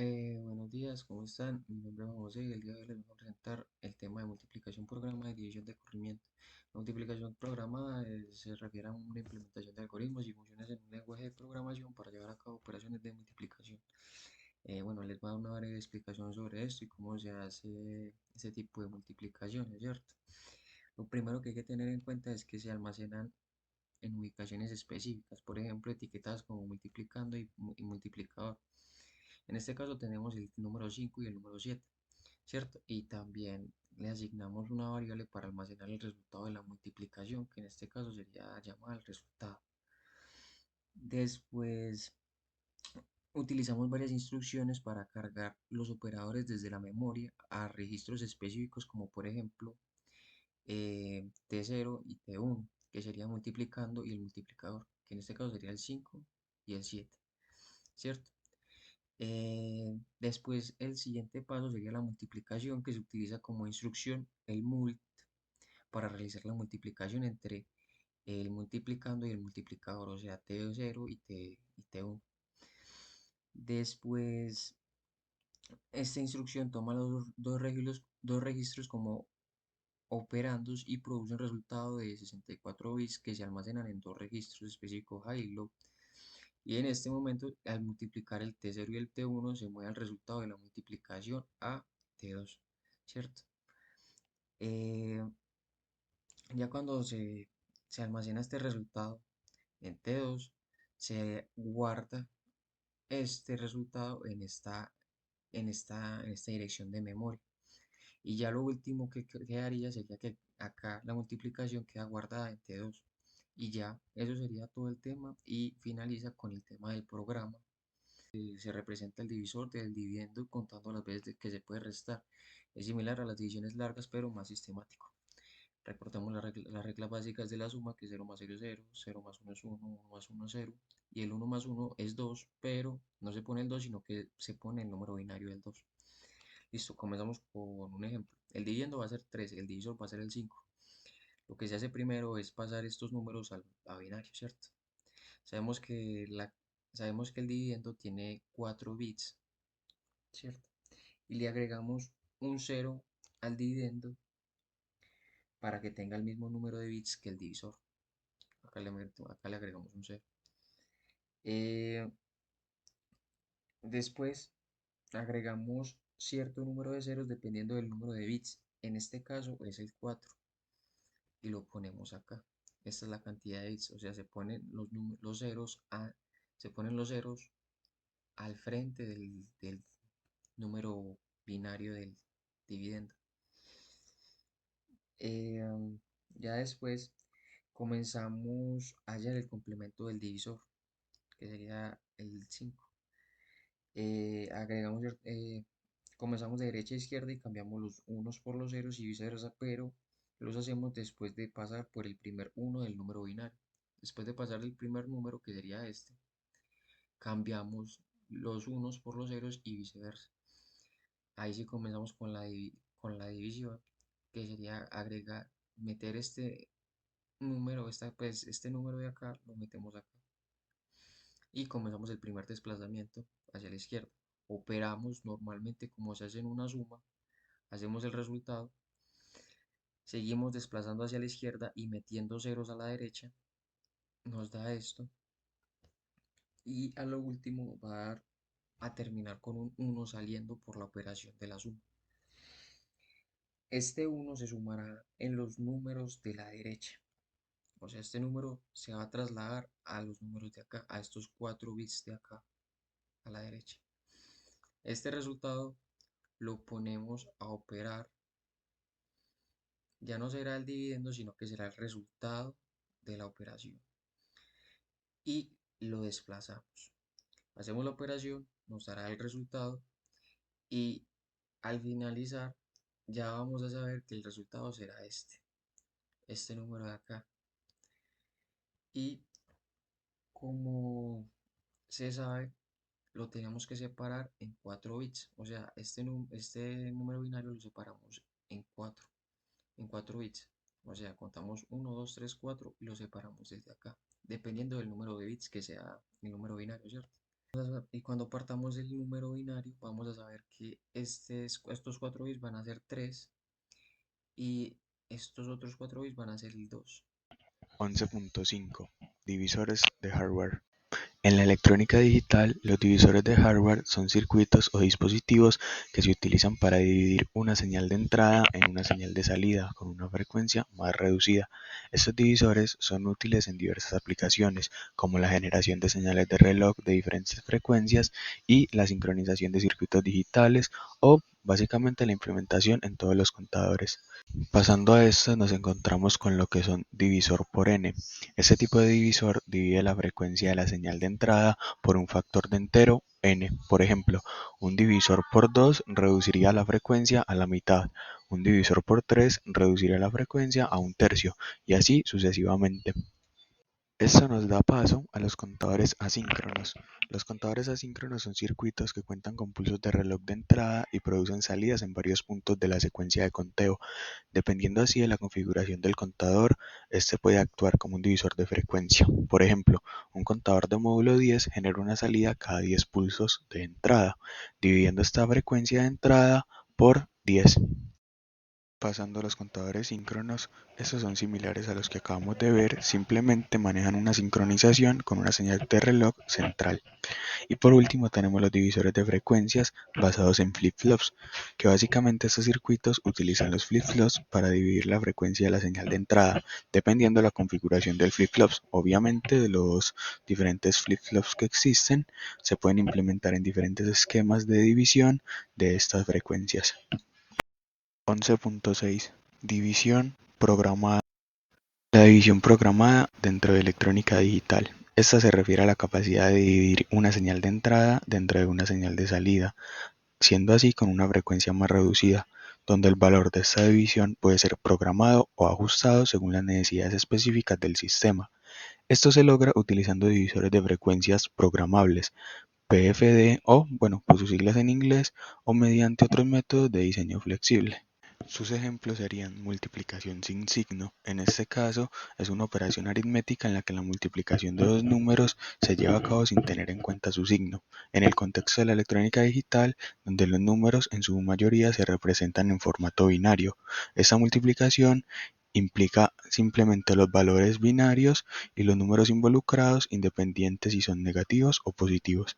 Buenos días, ¿cómo están? Mi nombre es Juan José y el día de hoy les voy a presentar el tema de multiplicación programada y división de corrimiento. La multiplicación programada se refiere a una implementación de algoritmos y funciones en un lenguaje de programación para llevar a cabo operaciones de multiplicación. Bueno, les voy a dar una breve explicación sobre esto y cómo se hace ese tipo de multiplicaciones, ¿cierto? Lo primero que hay que tener en cuenta es que se almacenan en ubicaciones específicas, por ejemplo, etiquetadas como multiplicando y multiplicador. En este caso tenemos el número 5 y el número 7, ¿cierto? Y también le asignamos una variable para almacenar el resultado de la multiplicación, que en este caso sería llamada el resultado. Después utilizamos varias instrucciones para cargar los operadores desde la memoria a registros específicos como por ejemplo T0 y T1, que sería multiplicando y el multiplicador, que en este caso sería el 5 y el 7, ¿cierto? Después el siguiente paso sería la multiplicación, que se utiliza como instrucción el mult para realizar la multiplicación entre el multiplicando y el multiplicador, o sea, T0 y T1. Después esta instrucción toma los dos registros como operandos y produce un resultado de 64 bits que se almacenan en dos registros específicos high y low. Y en este momento, al multiplicar el T0 y el T1, se mueve el resultado de la multiplicación a T2, ¿cierto? Eh, ya cuando se almacena este resultado en T2, se guarda este resultado en esta dirección de memoria. Y ya lo último que quedaría sería que acá la multiplicación queda guardada en T2. Y ya, eso sería todo el tema y finaliza con el tema del programa. Se representa el divisor del dividendo contando las veces que se puede restar. Es similar a las divisiones largas, pero más sistemático. Recordamos las reglas básicas de la suma, que 0 más 0 es 0, 0 más 1 es 1, 1 más 1 es 0, y el 1 más 1 es 2, pero no se pone el 2, sino que se pone el número binario del 2. Listo, comenzamos con un ejemplo. El dividendo va a ser 3, el divisor va a ser el 5. Lo que se hace primero es pasar estos números a binario, ¿cierto? Sabemos que, sabemos que el dividendo tiene 4 bits, ¿cierto? Y le agregamos un 0 al dividendo para que tenga el mismo número de bits que el divisor. Acá le agregamos un 0. Eh, Después agregamos cierto número de ceros dependiendo del número de bits. En este caso es el 4 y lo ponemos acá. Esta es la cantidad de bits, o sea, se ponen los ceros al frente del número binario del dividendo. Ya después comenzamos a hallar el complemento del divisor, que sería el 5. Agregamos, comenzamos de derecha a izquierda y cambiamos los unos por los ceros y viceversa, pero los hacemos después de pasar por el primer uno del número binario. Después de pasar el primer número, que sería este, cambiamos los unos por los ceros y viceversa. Ahí sí comenzamos con la división, que sería agregar, meter este número, este número de acá, lo metemos acá. Y comenzamos el primer desplazamiento hacia la izquierda. Operamos normalmente como se hace en una suma, hacemos el resultado, seguimos desplazando hacia la izquierda y metiendo ceros a la derecha, nos da esto. Y a lo último va a dar a terminar con un 1 saliendo por la operación de la suma. Este 1 se sumará en los números de la derecha. O sea, este número se va a trasladar a los números de acá, a estos 4 bits de acá, a la derecha. Este resultado lo ponemos a operar. Ya no será el dividendo, sino que será el resultado de la operación. Y lo desplazamos. Hacemos la operación, nos dará el resultado y al finalizar ya vamos a saber que el resultado será este número de acá. Y como se sabe, lo tenemos que separar en 4 bits. O sea, este número binario lo separamos en cuatro bits. O sea, contamos 1, 2, 3, 4 y lo separamos desde acá, dependiendo del número de bits que sea el número binario, ¿cierto? Y cuando partamos el número binario, vamos a saber que estos 4 bits van a ser 3 y estos otros 4 bits van a ser el 2. 11.5. Divisores de hardware. En la electrónica digital, los divisores de hardware son circuitos o dispositivos que se utilizan para dividir una señal de entrada en una señal de salida con una frecuencia más reducida. Estos divisores son útiles en diversas aplicaciones, como la generación de señales de reloj de diferentes frecuencias y la sincronización de circuitos digitales o básicamente la implementación en todos los contadores. Pasando a esto nos encontramos con lo que son divisor por n. Este tipo de divisor divide la frecuencia de la señal de entrada por un factor de entero n. Por ejemplo, un divisor por 2 reduciría la frecuencia a la mitad, un divisor por 3 reduciría la frecuencia a un tercio, y así sucesivamente. Esto nos da paso a los contadores asíncronos. Los contadores asíncronos son circuitos que cuentan con pulsos de reloj de entrada y producen salidas en varios puntos de la secuencia de conteo. Dependiendo así de la configuración del contador, este puede actuar como un divisor de frecuencia. Por ejemplo, un contador de módulo 10 genera una salida cada 10 pulsos de entrada, dividiendo esta frecuencia de entrada por 10. Pasando a los contadores síncronos, estos son similares a los que acabamos de ver, simplemente manejan una sincronización con una señal de reloj central. Y por último tenemos los divisores de frecuencias basados en flip-flops, que básicamente estos circuitos utilizan los flip-flops para dividir la frecuencia de la señal de entrada, dependiendo de la configuración del flip-flops. Obviamente de los diferentes flip-flops que existen, se pueden implementar en diferentes esquemas de división de estas frecuencias. 11.6. División programada. La división programada dentro de electrónica digital. Esta se refiere a la capacidad de dividir una señal de entrada dentro de una señal de salida, siendo así con una frecuencia más reducida, donde el valor de esta división puede ser programado o ajustado según las necesidades específicas del sistema. Esto se logra utilizando divisores de frecuencias programables, PFD o, bueno, por sus siglas en inglés, o mediante otros métodos de diseño flexible. Sus ejemplos serían multiplicación sin signo. En este caso, es una operación aritmética en la que la multiplicación de dos números se lleva a cabo sin tener en cuenta su signo. En el contexto de la electrónica digital, donde los números en su mayoría se representan en formato binario, esta multiplicación implica simplemente los valores binarios y los números involucrados, independientes si son negativos o positivos.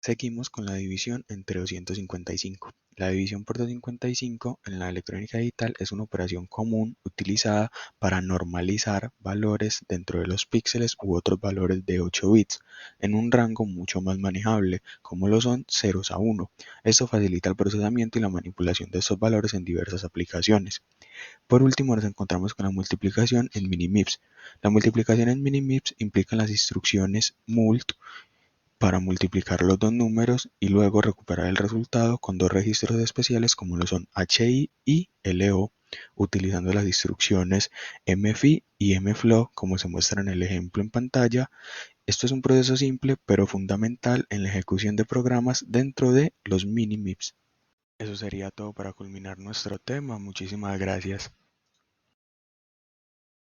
Seguimos con la división entre 255. La división por 255 en la electrónica digital es una operación común utilizada para normalizar valores dentro de los píxeles u otros valores de 8 bits en un rango mucho más manejable, como lo son ceros a 1. Esto facilita el procesamiento y la manipulación de estos valores en diversas aplicaciones. Por último, nos encontramos con la multiplicación en mini-MIPS. La multiplicación en mini-MIPS implica las instrucciones mult para multiplicar los dos números y luego recuperar el resultado con dos registros especiales como lo son HI y LO, utilizando las instrucciones mfi y mflow como se muestra en el ejemplo en pantalla. Esto es un proceso simple pero fundamental en la ejecución de programas dentro de los mini-MIPS. Eso sería todo para culminar nuestro tema. Muchísimas gracias.